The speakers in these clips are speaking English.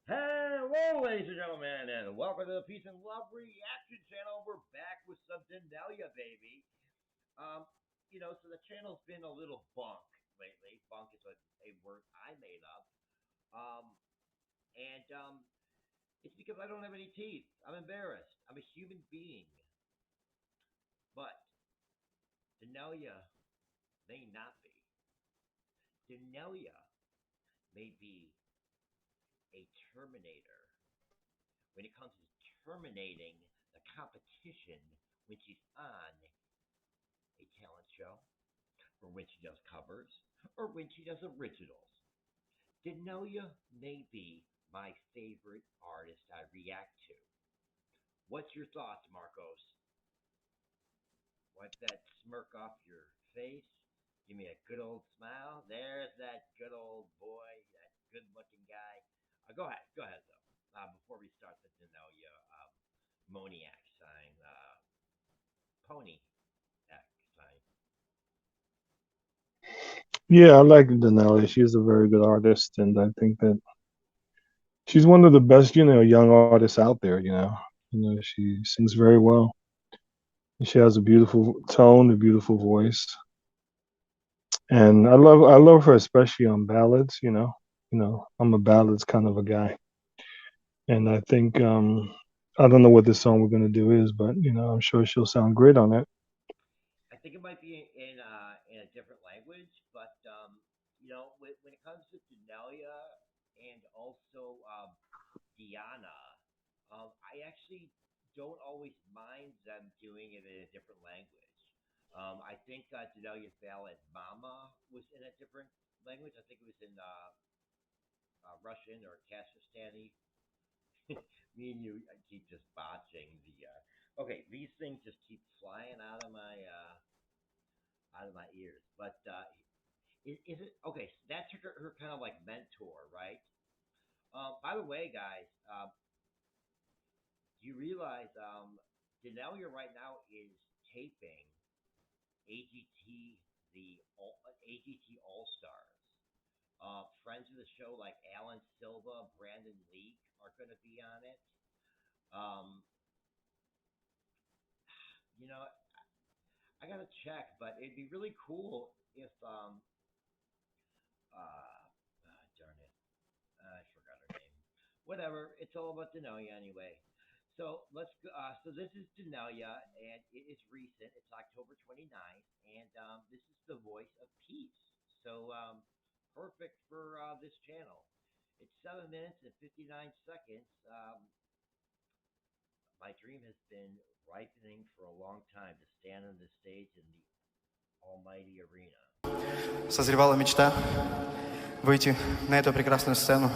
Hello, ladies and gentlemen, and welcome to the Peace and Love Reaction Channel. We're back with some Daneliya, baby. Um, so the channel's been a little bunk lately. Bunk is a word I made up. Um, and it's because I don't have any teeth. I'm embarrassed. I'm a human being. But Daneliya may not be. Daneliya may be a Terminator when it comes to terminating the competition when she's on a talent show, or when she does covers, or when she does originals. Daneliya may be my favorite artist I react to. What's your thoughts, Marcos? Wipe that smirk off your face. Give me a good old smile. There's that good old boy, that good looking guy. Go ahead though. Before we start the Daneliya Moniac sign, Pony Act sign. Yeah, I like Daneliya. She's a very good artist, and I think that she's one of the best, young artists out there. She sings very well. She has a beautiful tone, a beautiful voice, and I love her especially on ballads. I'm a ballads kind of a guy, and I think I don't know what this song we're gonna do is, but I'm sure she'll sound great on it. I think it might be in a different language, but when it comes to Daneliya and also Diana, I actually don't always mind them doing it in a different language. I think Daneliya's ballad "Mama" was in a different language. I think it was in Russian or Kazakhstani. Me and you, I keep just botching the. Okay, these things just keep flying out of my ears. But is it okay? So that's her kind of like mentor, right? By the way, guys, do you realize Daneliya right now is taping AGT AGT All Stars. Friends of the show like Alan Silva, Brandon Leak are going to be on it. Um, you know, I gotta check, but it'd be really cool if darn it, I forgot her name. Whatever, it's all about Daneliya anyway. So let's go. So this is Daneliya, and it is recent. It's October 29th, and this is the voice of peace. So perfect for this channel. It's 7 minutes and 59 seconds. My dream has been ripening for a long time to stand on the stage in the almighty arena. Созревала мечта выйти на эту прекрасную сцену,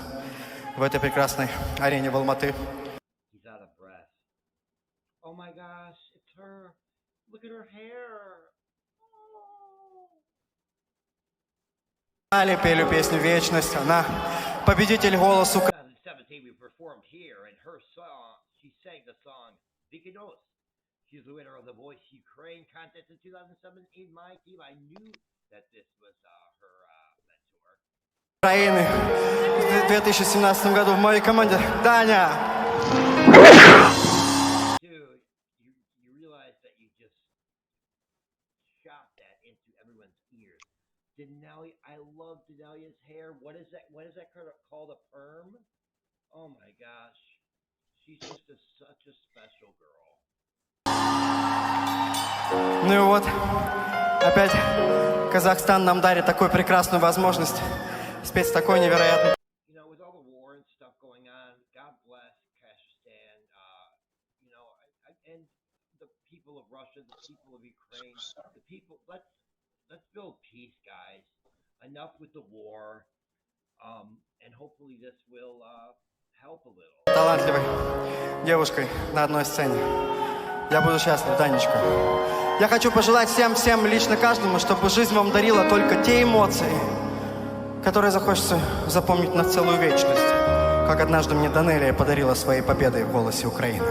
в этой прекрасной арене в Алматы. He's out of breath. Oh my gosh, it's her. Look at her hair. Пели песню «Вечность». Она победитель «Голос Украины». 2017 we performed here, and her song, she sang the song Vikinos. She's the winner of the Voice Ukraine contest in 2007 in my team. I knew that this was her mentor. Украины в 2017 году в моей команде Даня. Dude, you realize that you just shot that into everyone's ears. Daneliya, I love Daneliya's hair. What is that? What is that called? A perm? Oh my gosh, she's just such a special girl. Ну и вот, опять Казахстан нам дарит такую прекрасную возможность спеть такой невероятный. With all the war and stuff going on, God bless Kazakhstan. And the people of Russia, the people of Ukraine, the people. Let's build peace, guys. Enough with the war. And hopefully this will help a little. Талантливой девушкой на одной сцене. Я буду счастлив, Данечка. Я хочу пожелать всем, лично каждому, чтобы жизнь вам дарила только те эмоции, которые захочется запомнить на целую вечность, как однажды мне Данелия подарила своей победой в «Голосе Украины».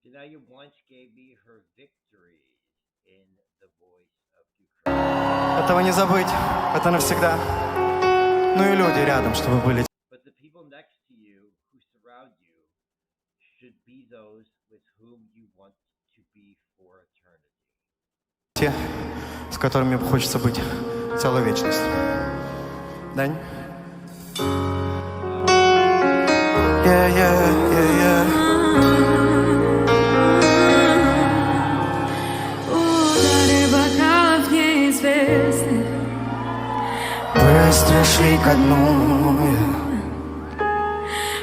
Daneliya once gave me her victory. in the voice of Ukraine. Этого не забыть, это навсегда. Ну и люди рядом, чтобы были. But the people next to you who surround you should be those with whom you want to be for eternity. Те, с которыми хочется быть целую вечность. Дань? Yeah, yeah, yeah, yeah. Удары бокалов неизвестных Быстро шли ко дну.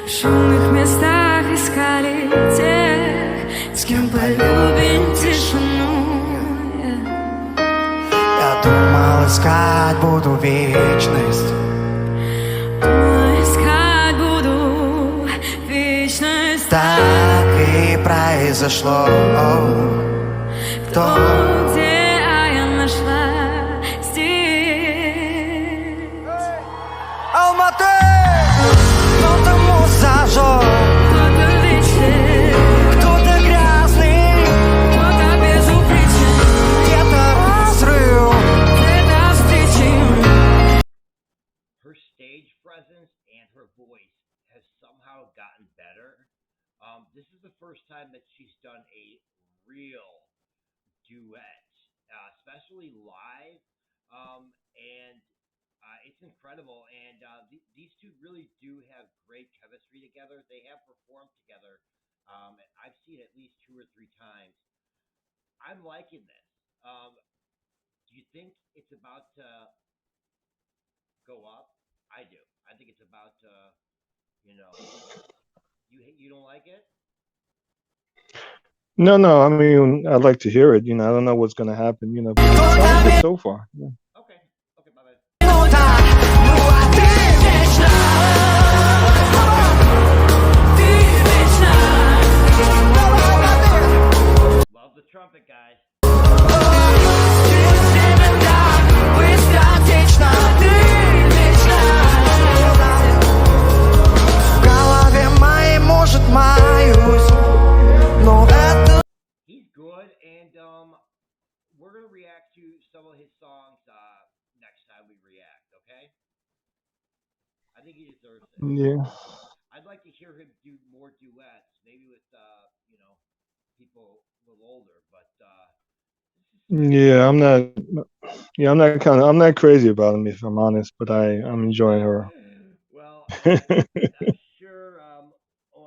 в шумных местах искали тех, с кем полюбим тишину. Я думал, искать буду вечность. Думала, искать буду вечность. Так и произошло. Кто где, а я нашла здесь. Алматы! Кто-то мост зажег, Кто-то вечный, кто-то грязный, кто-то безупречен, где-то разрыв. где-то встречи. Her stage presence and her voice has somehow gotten better. This is the first time that she's done a real duet, especially live, and it's incredible. And these two really do have great chemistry together. They have performed together. I've seen at least 2 or 3 times. I'm liking this. Do you think it's about to go up? I do. I think it's about to, you know, you don't like it? No. I mean, I'd like to hear it. I don't know what's going to happen. But it sounds good so far. Yeah. Okay. Okay, bye-bye. Love the trumpet, guys. В голове моей, может, маюсь, но это... He's good, and we're gonna react to some of his songs next time we react. Okay? I think he deserves it. Yeah. I'd like to hear him do more duets, maybe with people a little older. But Yeah, I'm not. Yeah, I'm not crazy about him, if I'm honest. But I'm enjoying her. well, I'm sure.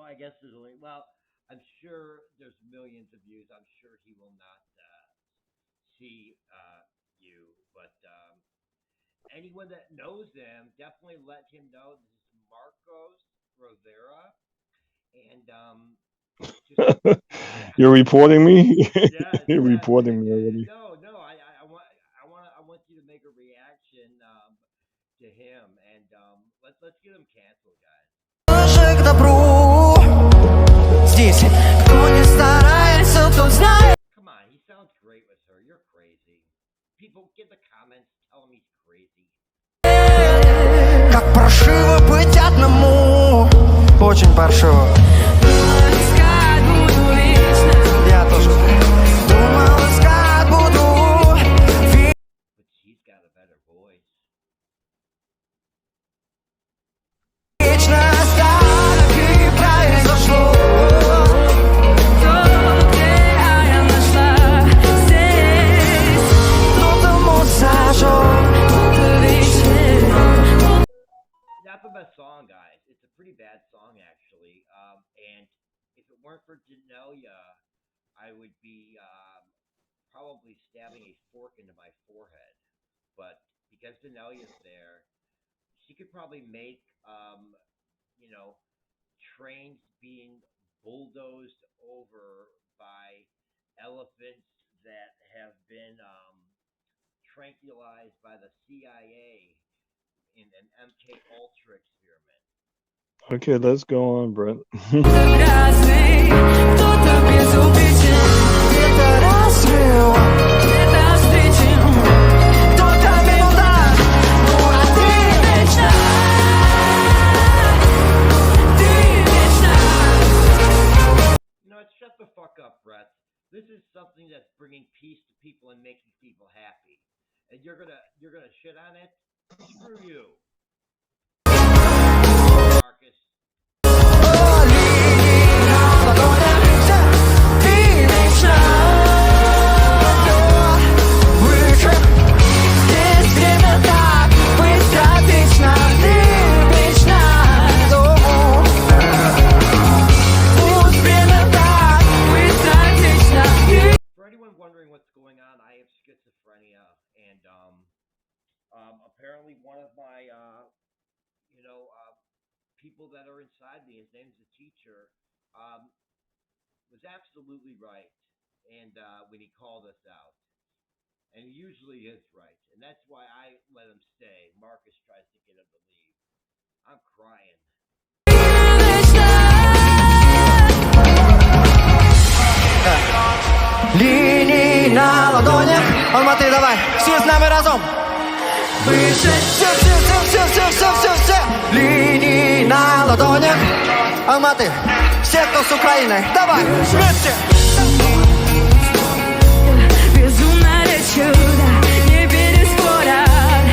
I guess there's only. Well, I'm sure there's millions of views. I'm sure he will not see you. But anyone that knows him, definitely let him know. This is Marcos Rivera, and just You're reporting me. yes, You're yes. reporting me already. No, I want you to make a reaction to him, and let's get him canceled, guys. К добру. Здесь кто не старается, тот знает. Come on, he sounds great with her. You're crazy. People, get the comments, tell him he's crazy. Как паршиво быть одному. Очень паршиво. Искать буду вечность. Я тоже думал, искать буду. But she's got a better voice. Вечность так и произошло. Кто где, а я нашла здесь. Кто-то мост зажег. Кто-то вечный. Not the best song, guys. It's a pretty bad song, actually. And if it weren't for Daneliya, I would be probably stabbing a fork into my forehead. But because Daneliya's there, she could probably make, trains being bulldozed over by elephants that have been tranquilized by the CIA in an MK Ultra experiment. Okay, let's go on, Brett. Грязный, кто-то безупречен, Где-то разрыв. где-то встречен, Кто-то минута. Ну а ты вечна, ты вечна. Shut the fuck up, Brett. This is something that's bringing peace to people and making people happy, and you're gonna shit on it. Screw you, Marcus. For anyone wondering what's going on, I have schizophrenia, and apparently one of my people that are inside me, his name's a teacher, um, was absolutely right, and when he called us out, and he usually is right, and that's why I let him stay. Marcus tries to get him to leave. I'm crying. Линии на ладонях. Алматы, давай, все с нами разом. Выше. Все. Линии на ладонях. Алматы, все, кто с Украины, давай, вместе. Безумно лечу, да, не переспорят.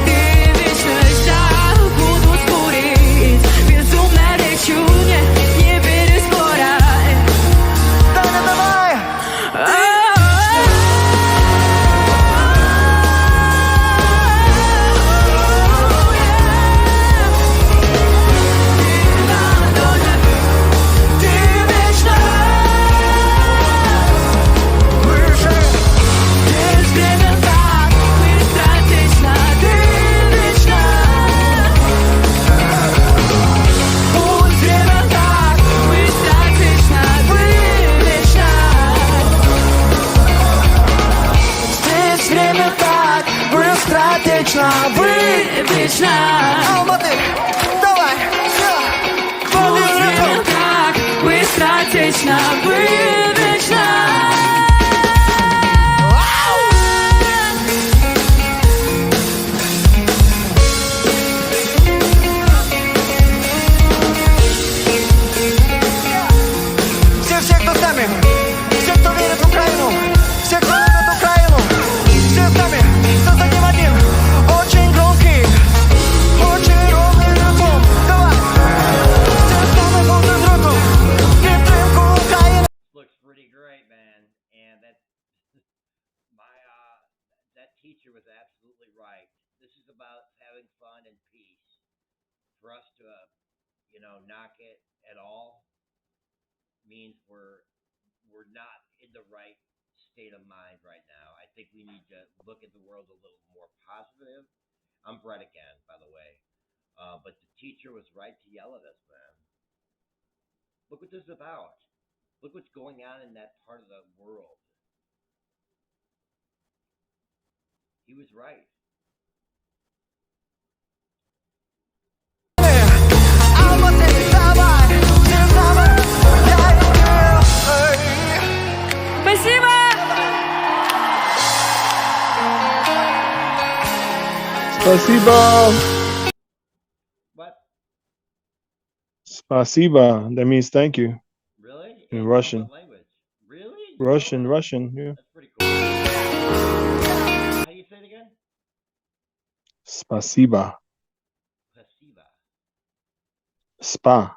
Ты вечно ждал, буду спорить. Безумно лечу, не переспорят. Давай. Вечно, Вечно. Алматы, давай, все. Время так быстротечно, вечно. Все, кто с нами, все, кто верит в Украину, все, кто любит Украину, все с нами, создадим один очень громкий, очень ровный ритм. Давай, все с нами будут ритм, підтримку України. Looks pretty great, man, and that's my that teacher was absolutely right. This is about having fun and peace. For us to knock it at all means we're not in the right state of mind right now. I think we need to look at the world a little more positive. I'm Brett again, by the way. But the teacher was right to yell at us, man. Look what this is about. Look what's going on in that part of the world. He was right. Спасибо. Спасибо. What? Spasiba. That means thank you. Really? In Russian. What language? Really? Russian, yeah. That's pretty cool. How do you say it again? Spasiba. Spasiba.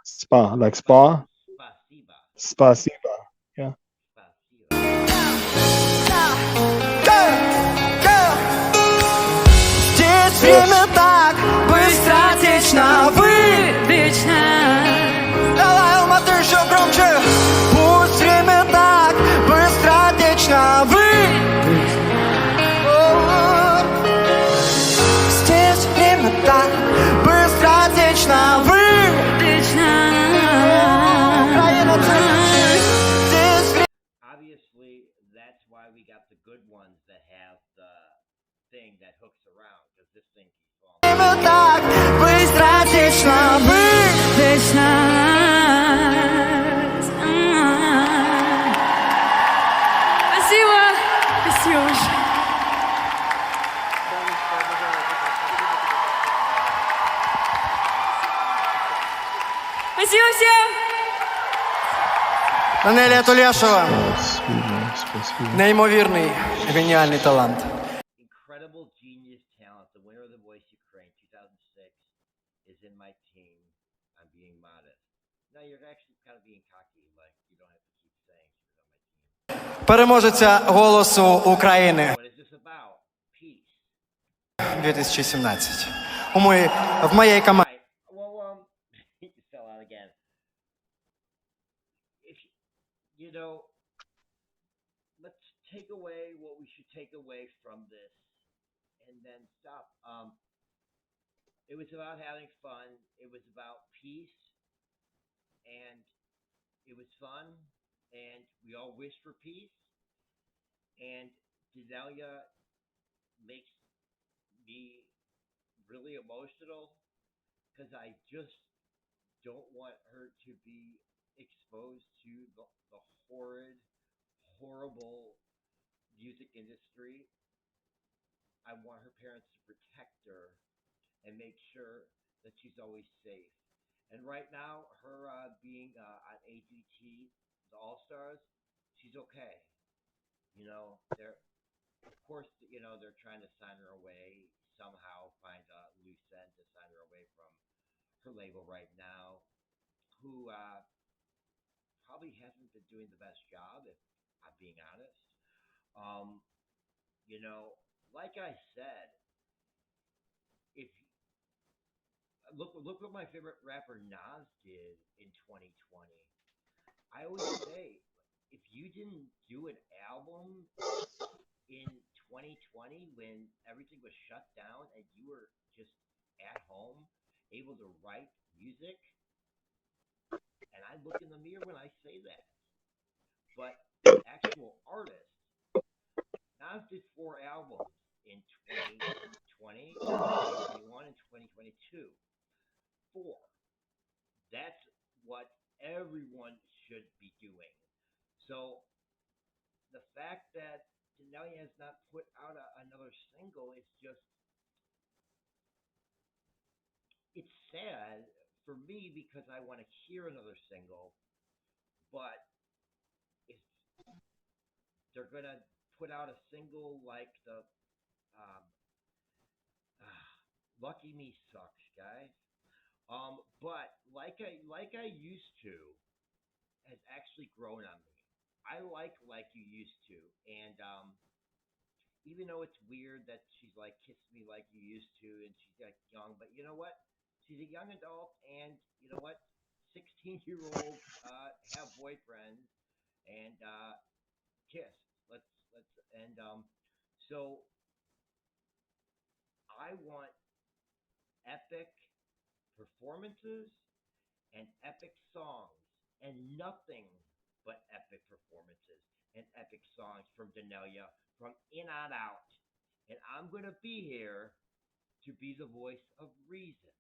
Spa, like spa. Spasiba. Spasiba. Yeah. Здесь время так быстротечно, Вечно. Давай, Алматы, еще громче. Пусть время так быстротечно, Здесь время так быстротечно, Вечно. Украина, здесь Obviously, that's why we got the good ones that have the thing that hooks around, because this thing keeps falling. время так быстротечно, Вечно. Спасибо. Спасибо большое. Спасибо всем. Данелія Tuleshova. Спасибо, спасибо. Неймовірний, геніальний талант. Incredible genius talent. The winner of the Voice Ukraine 2006 is in my team. I'm being modest. No, you're actually kind of being cocky. Like, you don't have to keep saying she's on my team. Переможеця «Голосу України» What is this about? Peace. 2017. В моїй команді. Right. Well, you fell out again. If you know, let's take away what we should take away from this, and then stop. It was about having fun. It was about peace, and it was fun, and we all wish for peace. And Daneliya makes me really emotional because I just don't want her to be exposed to the horrid, horrible music industry. I want her parents to protect her and make sure that she's always safe. And right now, her being on AGT, the All Stars, she's okay. You know, of course, they're trying to sign her away somehow, find a loose end to sign her away from her label right now, who probably hasn't been doing the best job, if I'm being honest. Um, like I said, if look what my favorite rapper Nas did in 2020. I always say, if you didn't do an album in 2020 when everything was shut down and you were just at home, able to write music, and I look in the mirror when I say that. But actual artists, Nas did 4 albums in 2020, 2021, and 2022. 4. That's what everyone should be doing. So the fact that Daneliya has not put out another single is just, it's sad for me because I want to hear another single, but it's, they're gonna put out a single like the um, Lucky Me sucks, guys. But like I used to has actually grown on me. I like you used to, and even though it's weird that she's like kiss me like you used to, and she's like young, but you know what? She's a young adult, and you know what? 16-year-olds have boyfriends and kiss. Let's and so I want epic performances and epic songs and nothing but epic performances and epic songs from Daneliya from In on Out. And I'm going to be here to be the voice of reason.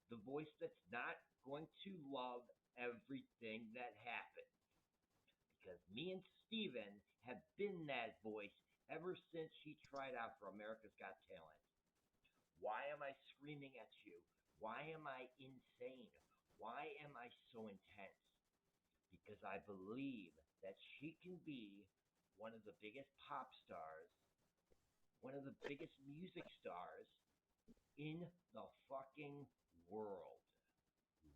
The voice that's not going to love everything that happened. Because me and Steven have been that voice ever since she tried out for America's Got Talent. Why am I screaming at you? Why am I insane? Why am I so intense? Because I believe that she can be one of the biggest pop stars, one of the biggest music stars in the fucking world.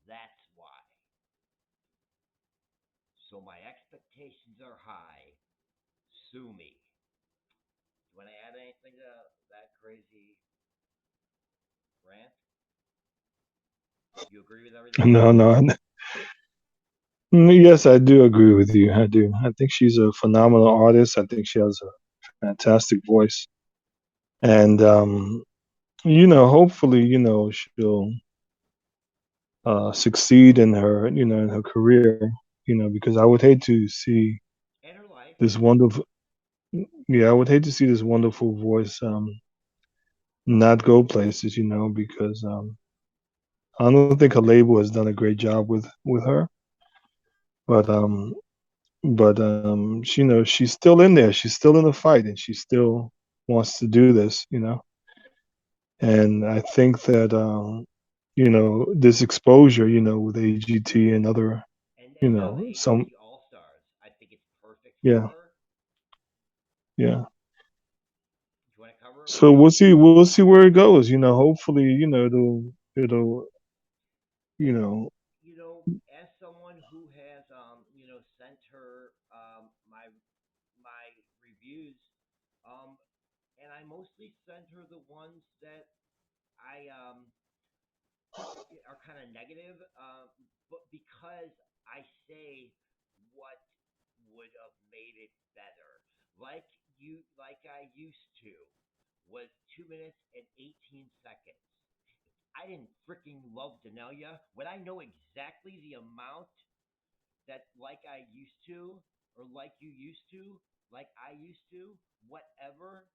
That's why. So my expectations are high. Sue me. You want to add anything to that crazy rant? You agree with everything? No. Yes, I do agree with you. I do. I think she's a phenomenal artist. I think she has a fantastic voice, and hopefully, she'll succeed in her, in her career. Because I would hate to see And her life. this wonderful, yeah, I would hate to see this wonderful voice not go places. Because I don't think her label has done a great job with her, but she's still in there. She's still in the fight, and she still wants to do this. And I think that this exposure, with AGT and other, And now AGT some All Stars. Yeah, her? yeah. Do you want to cover it? So we'll see where it goes. Hopefully, it'll you know You know, as someone who has sent her my reviews, um, and I mostly send her the ones that I are kind of negative, but because I say what would have made it better, like I used to, was 2 minutes and 18 seconds. I didn't freaking love Daneliya. When I know exactly the amount that like I used to, or like you used to, like I used to, whatever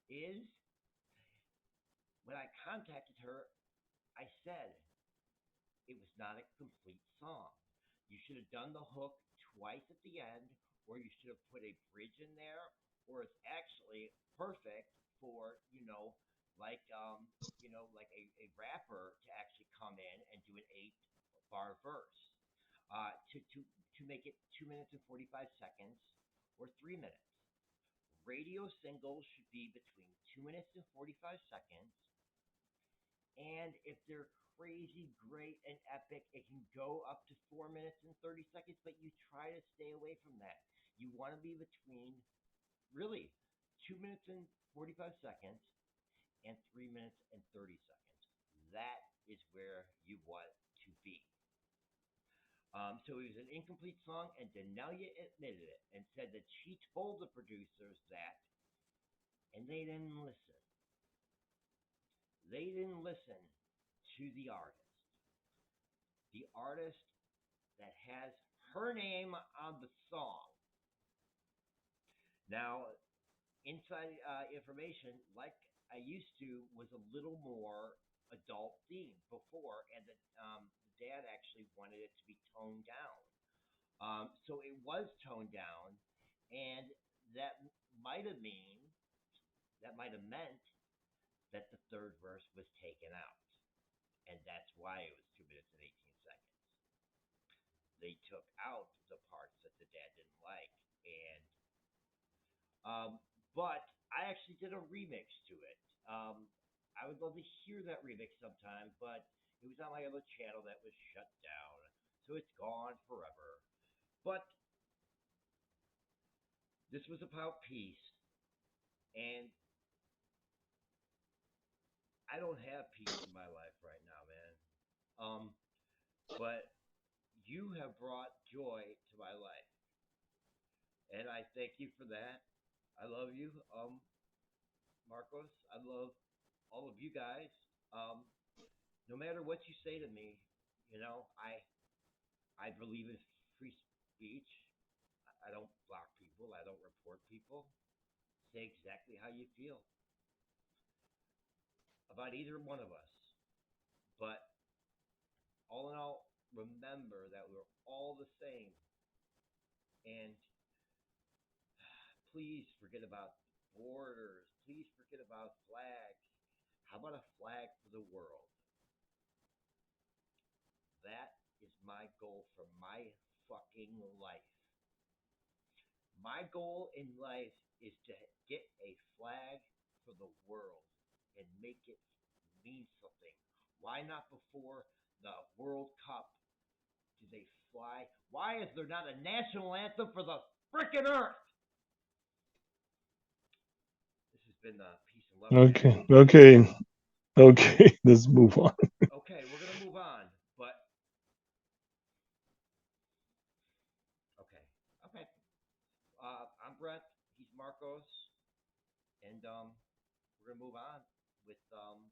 is, when I contacted her, I said it was not a complete song. You should have done the hook twice at the end, or you should have put a bridge in there, or it's actually perfect for, like a rapper to actually come in and do an 8 bar verse. To make it 2 minutes and 45 seconds or 3 minutes. Radio singles should be between 2 minutes and 45 seconds, and if they're crazy great and epic, it can go up to 4 minutes and 30 seconds. But you try to stay away from that. You want to be between really 2 minutes and 45 seconds and 3 minutes and 30 seconds. That is where you want to be. So it was an incomplete song, and Daneliya admitted it and said that she told the producers that, and they didn't listen. They didn't listen to the artist. The artist that has her name on the song. Now, inside information, like I used to, was a little more adult themed before, and the dad actually wanted it to be toned down. So it was toned down, and that might have mean that might have meant that the third verse was taken out, and that's why it was 2 minutes and 18 seconds. They took out the parts that the dad didn't like, and but I actually did a remix to it. I would love to hear that remix sometime, but it was on my other channel that was shut down, so it's gone forever. But this was about peace, and I don't have peace in my life right now, man. Um, but you have brought joy to my life, and I thank you for that. I love you, Marcos. I love all of you guys. Um, no matter what you say to me, I believe in free speech. I don't block people. I don't report people. Say exactly how you feel about either one of us. But all in all, remember that we're all the same. And please forget about borders. Please forget about flags. How about a flag for the world? That is my goal for my fucking life. My goal in life is to get a flag for the world and make it mean something. Why not before the World Cup do they fly? Why is there not a national anthem for the frickin' earth? This has been Peace and Love Okay, Reaction. okay, okay. Let's move on. Okay, we're gonna move on, but okay, okay. I'm Brett. He's Marcos, and we're gonna move on with some